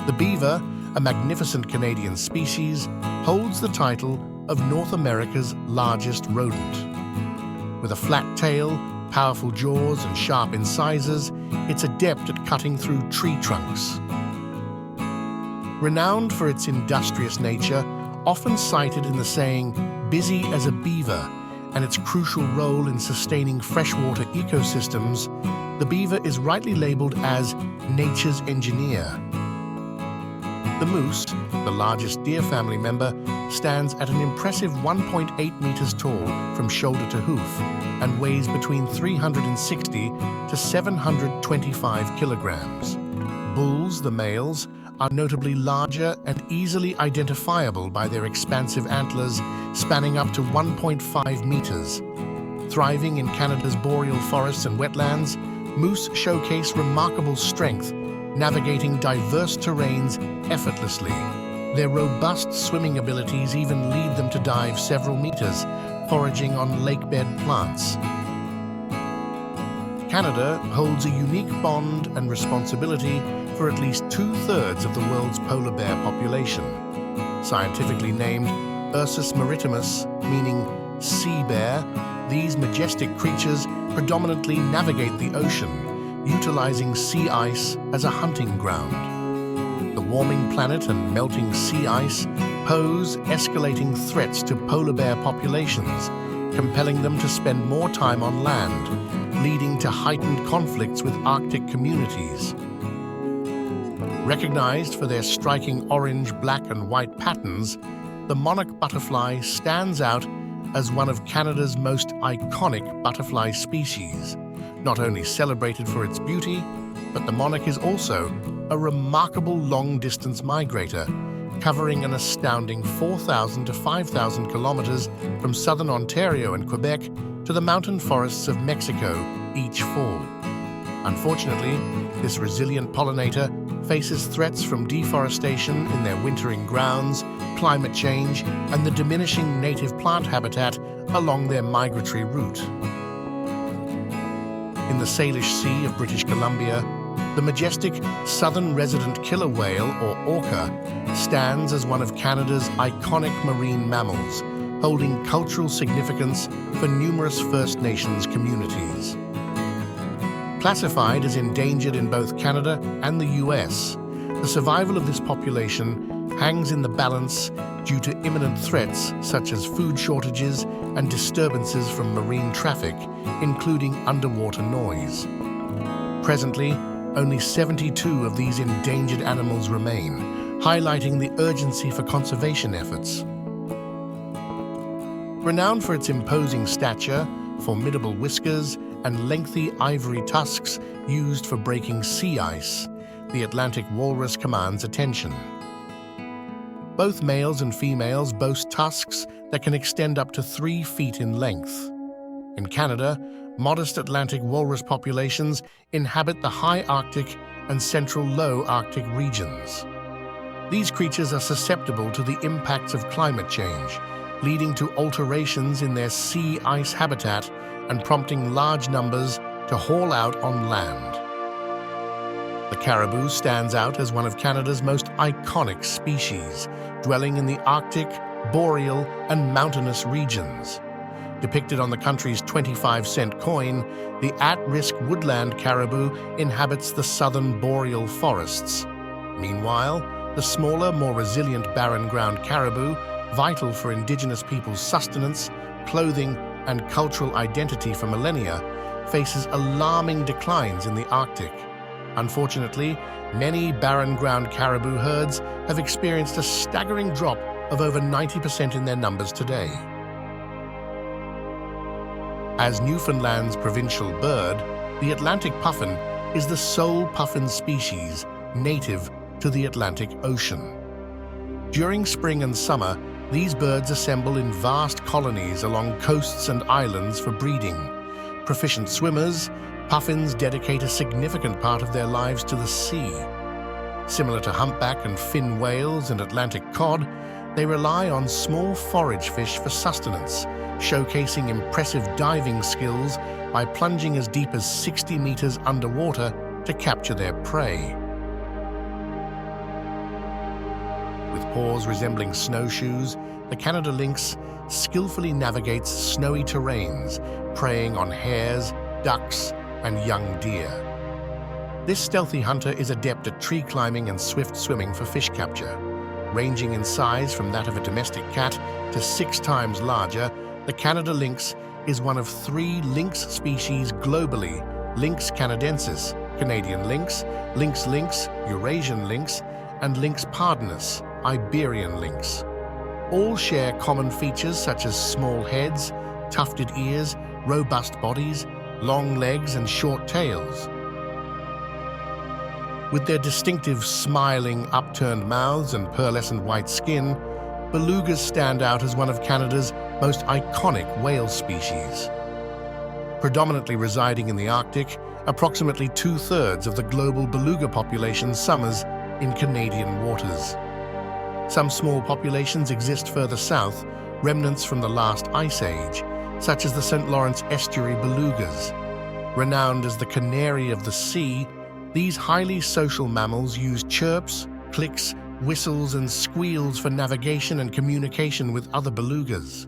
The beaver, a magnificent Canadian species, holds the title of North America's largest rodent. With a flat tail, powerful jaws, and sharp incisors, it's adept at cutting through tree trunks. Renowned for its industrious nature, often cited in the saying, "busy as a beaver," and its crucial role in sustaining freshwater ecosystems, the beaver is rightly labeled as nature's engineer. The moose, the largest deer family member, stands at an impressive 1.8 meters tall from shoulder to hoof and weighs between 360 to 725 kilograms. Bulls, the males, are notably larger and easily identifiable by their expansive antlers spanning up to 1.5 meters. Thriving in Canada's boreal forests and wetlands, moose showcase remarkable strength, navigating diverse terrains effortlessly. Their robust swimming abilities even lead them to dive several meters, foraging on lakebed plants. Canada holds a unique bond and responsibility for at least 2/3 of the world's polar bear population. Scientifically named Ursus maritimus, meaning sea bear, these majestic creatures predominantly navigate the ocean, utilizing sea ice as a hunting ground. The warming planet and melting sea ice pose escalating threats to polar bear populations, compelling them to spend more time on land, leading to heightened conflicts with Arctic communities. Recognized for their striking orange, black, and white patterns, the monarch butterfly stands out as one of Canada's most iconic butterfly species. Not only celebrated for its beauty, but the monarch is also a remarkable long-distance migrator, covering an astounding 4,000 to 5,000 kilometers from southern Ontario and Quebec to the mountain forests of Mexico each fall. Unfortunately, this resilient pollinator faces threats from deforestation in their wintering grounds, climate change, and the diminishing native plant habitat along their migratory route. In the Salish Sea of British Columbia, the majestic southern resident killer whale, or orca, stands as one of Canada's iconic marine mammals, holding cultural significance for numerous First Nations communities. Classified as endangered in both Canada and the US, the survival of this population hangs in the balance due to imminent threats such as food shortages and disturbances from marine traffic, including underwater noise. Presently, only 72 of these endangered animals remain, highlighting the urgency for conservation efforts. Renowned for its imposing stature, formidable whiskers, and lengthy ivory tusks used for breaking sea ice, the Atlantic walrus commands attention. Both males and females boast tusks that can extend up to 3 feet in length. In Canada, modest Atlantic walrus populations inhabit the high Arctic and central low Arctic regions. These creatures are susceptible to the impacts of climate change, leading to alterations in their sea ice habitat and prompting large numbers to haul out on land. The caribou stands out as one of Canada's most iconic species, dwelling in the Arctic, boreal, and mountainous regions. Depicted on the country's 25-cent coin, the at-risk woodland caribou inhabits the southern boreal forests. Meanwhile, the smaller, more resilient barren ground caribou, vital for Indigenous peoples' sustenance, clothing, and cultural identity for millennia, faces alarming declines in the Arctic. Unfortunately, many barren ground caribou herds have experienced a staggering drop of over 90% in their numbers today. As Newfoundland's provincial bird, the Atlantic puffin is the sole puffin species native to the Atlantic Ocean. During spring and summer, these birds assemble in vast colonies along coasts and islands for breeding. Proficient swimmers, puffins dedicate a significant part of their lives to the sea. Similar to humpback and fin whales and Atlantic cod, they rely on small forage fish for sustenance, showcasing impressive diving skills by plunging as deep as 60 meters underwater to capture their prey. paws resembling snowshoes, the Canada lynx skillfully navigates snowy terrains, preying on hares, ducks, and young deer. This stealthy hunter is adept at tree climbing and swift swimming for fish capture. Ranging in size from that of a domestic cat to 6 times larger, the Canada lynx is one of 3 lynx species globally: Lynx canadensis, Canadian lynx, lynx lynx, Eurasian lynx, and Lynx pardinus, Iberian lynx. All share common features such as small heads, tufted ears, robust bodies, long legs, and short tails. With their distinctive smiling, upturned mouths and pearlescent white skin, belugas stand out as one of Canada's most iconic whale species. Predominantly residing in the Arctic, approximately 2/3 of the global beluga population summers in Canadian waters. Some small populations exist further south, remnants from the last ice age, such as the St. Lawrence estuary belugas. Renowned as the canary of the sea, these highly social mammals use chirps, clicks, whistles, and squeals for navigation and communication with other belugas.